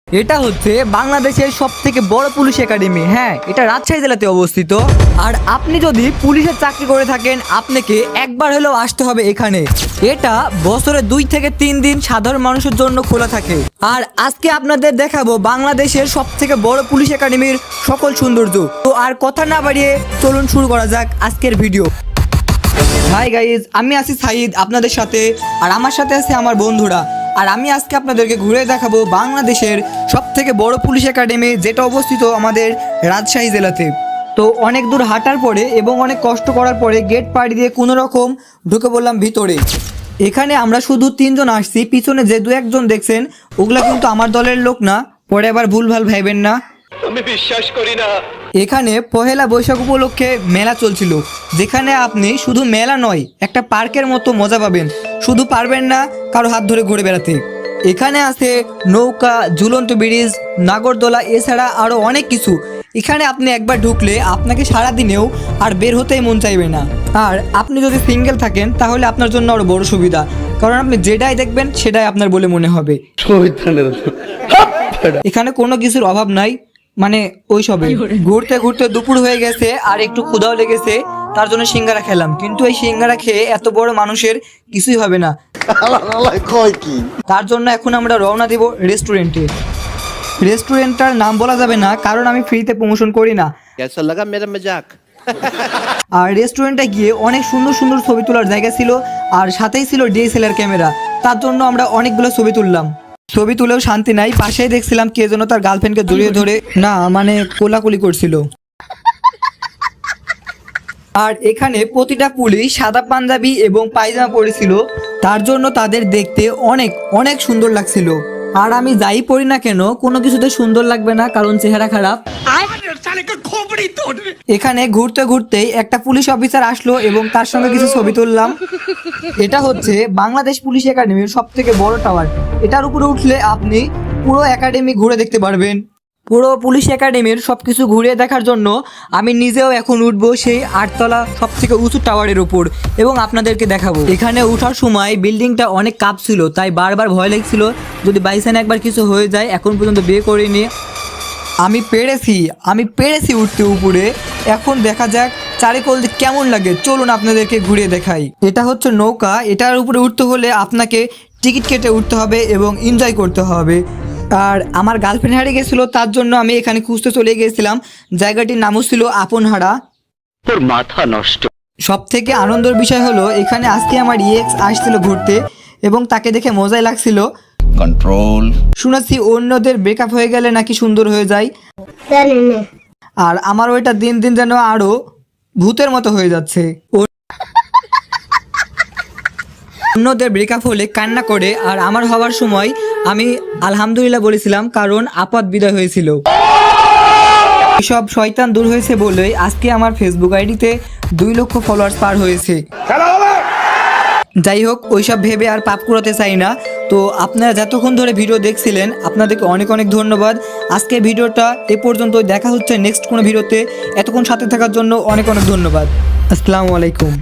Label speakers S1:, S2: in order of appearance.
S1: এটা হচ্ছে বাংলাদেশের সবথেকে বড় পুলিশ একাডেমি। হ্যাঁ, এটা রাজশাহী জেলাতে অবস্থিত। আর আপনি যদি পুলিশের চাকরি করে থাকেন, আপনাকে একবার হলেও আসতে হবে এখানে। এটা বছরে 2 থেকে 3 দিন সাধারণ মানুষের জন্য খোলা থাকে। আর আজকে আপনাদের দেখাবো বাংলাদেশের সবথেকে বড় পুলিশ একাডেমির সকল সৌন্দর্য। তো আর কথা না বাড়িয়ে চলুন শুরু করা যাক আজকের ভিডিও। হাই গাইজ, আমি আছি সাইদ আপনাদের সাথে, আর আমার সাথে আছে আমার বন্ধুরা। আর আমি আজকে আপনাদেরকে ঘুরে দেখাবো বাংলাদেশের সবথেকে বড় পুলিশ একাডেমি, যেটা অবস্থিত আমাদের রাজশাহী জেলাতে। তো অনেক দূর হাঁটার পরে এবং অনেক কষ্ট করার পরে গেট পাড়ি দিয়ে কোনো রকম ঢুকে পড়লাম ভিতরে। এখানে আমরা শুধু 3 জন আসছি, পিছনে যে 2-1 জন দেখছেন ওগুলা কিন্তু আমার দলের লোক না, পরে আবার ভুলভাল ভাইবেন না।
S2: আমি বিশ্বাস করি না।
S1: এখানে পহেলা বৈশাখ উপলক্ষে মেলা চলছিল, যেখানে আপনি শুধু মেলা নয়, একটা পার্কের মতো মজা পাবেন। শুধু পারবেন না কারো হাত ধরে ঘুরে বেড়াতে। এখানে আছে নৌকা, ঝুলন্ত ব্রিজ, নাগরদোলা, এছাড়া আরও অনেক কিছু। এখানে আপনি একবার ঢুকলে আপনাকে সারাদিনেও আর বের হতেই মন চাইবে না। আর আপনি যদি সিঙ্গেল থাকেন তাহলে আপনার জন্য আরও বড় সুবিধা, কারণ আপনি যেটাই দেখবেন সেটাই আপনার বলে মনে হবে। এখানে কোনো কিছুর অভাব নাই, মানে ওই সবে ঘুরতে ঘুরতে দুপুর হয়ে গেছে আর একটু ক্ষুধাও লেগেছে, তার জন্য সিঙ্গারা খেলাম। কিন্তু এই সিঙ্গারা খেয়ে এত বড় মানুষের কিছুই হবে না, তার জন্য এখন আমরা রওনা দিব রেস্টুরেন্টে। রেস্টুরেন্টটার নাম বলা যাবে না, কারণ আমি ফ্রিতে প্রমোশন করি না।
S2: कैसा लगा मेरा मजाक?
S1: আর রেস্টুরেন্টে গিয়ে অনেক সুন্দর সুন্দর ছবি তোলার জায়গা ছিল, আর সাথেই ছিল DSLR ক্যামেরা। তার জন্য আমরা অনেকগুলো ছবি তুললাম। ছবি তুলেও শান্তি নাই, পাশেই দেখছিলাম কে যেন তার গার্লফ্রেন্ডকে জড়িয়ে ধরে, না মানে কোলাকুলি করছিল। আর এখানে প্রতিটা পুলিশ সাদা পাঞ্জাবি এবং পায়জামা পরেছিল, তার জন্য তাদের দেখতে অনেক অনেক সুন্দর লাগছিল। আর আমি যাই পড়ি না কেন, কোনো কিছুতে সুন্দর লাগবে না, কারণ চেহারা খারাপ। এখানে ঘুরতে ঘুরতেই একটা পুলিশ অফিসার আসলো এবং তার সঙ্গে কিছু ছবি তুললাম। এটা হচ্ছে বাংলাদেশ পুলিশ একাডেমির সবথেকে বড় টাওয়ার। এটার উপরে উঠলে আপনি পুরো একাডেমি ঘুরে দেখতে পারবেন। পুরো পুলিশ একাডেমির সবকিছু ঘুরে দেখার জন্য আমি নিজেও এখন উঠবো সেই 8 তলা সবথেকে উঁচু টাওয়ারের উপর, এবং আপনাদেরকে দেখাবো। এখানে উঠার সময় বিল্ডিংটা অনেক কাঁপছিল, তাই বারবার ভয় লাগছিল যদি বাইসানে একবার কিছু হয়ে যায়। এখন পর্যন্ত বিয়ে করিনি, আমি পেরেছি উঠতে উপরে। এখন দেখা যাক চারিকোল কেমন লাগে, চলুন আপনাদেরকে ঘুরিয়ে দেখাই। এটা হচ্ছে নৌকা, এটার উপরে উঠতে হলে আপনাকে টিকিট কেটে উঠতে হবে এবং এনজয় করতে হবে। আর আমার গার্লফ্রেন্ড হারিয়ে গেছিলো, তার জন্য আমি এখানে খুঁজতে চলে গিয়েছিলাম। জায়গাটির নামও ছিল আপনহারা।
S2: তোর মাথা নষ্ট।
S1: সব থেকে আনন্দের বিষয় হলো এখানে আজকে আমার EX আসছিল ঘুরতে, এবং তাকে দেখে মজাই লাগছিল।
S3: কন্ট্রোল।
S1: শুনেছি অন্যদের ব্রেকআপ হয়ে গেলে নাকি সুন্দর হয়ে যায়, আর আমার ওইটা দিন দিন যেন আরো ভূতের মতো হয়ে যাচ্ছে। অন্যদের ব্রেকআপ হলে কান্না করে, আর আমার হওয়ার সময় আমি আলহামদুলিল্লাহ বলেছিলাম, কারণ আপদ বিদায় হয়েছিল। সব শয়তান দূর হয়েছে বলেই আজকে আমার ফেসবুক আইডিতে 2 লক্ষ ফলোয়ার্স পার হয়েছে। যাই হোক, ওইসব ভেবে আর পাপ কুড়াতে চাই না। তো আপনারা যতক্ষণ ধরে ভিডিও দেখছিলেন আপনাদেরকে অনেক অনেক ধন্যবাদ। আজকের ভিডিওটা এ পর্যন্ত, দেখা হচ্ছে নেক্সট কোনো ভিডিওতে। এতক্ষণ সাথে থাকার জন্য অনেক অনেক ধন্যবাদ। আসসালামু আলাইকুম।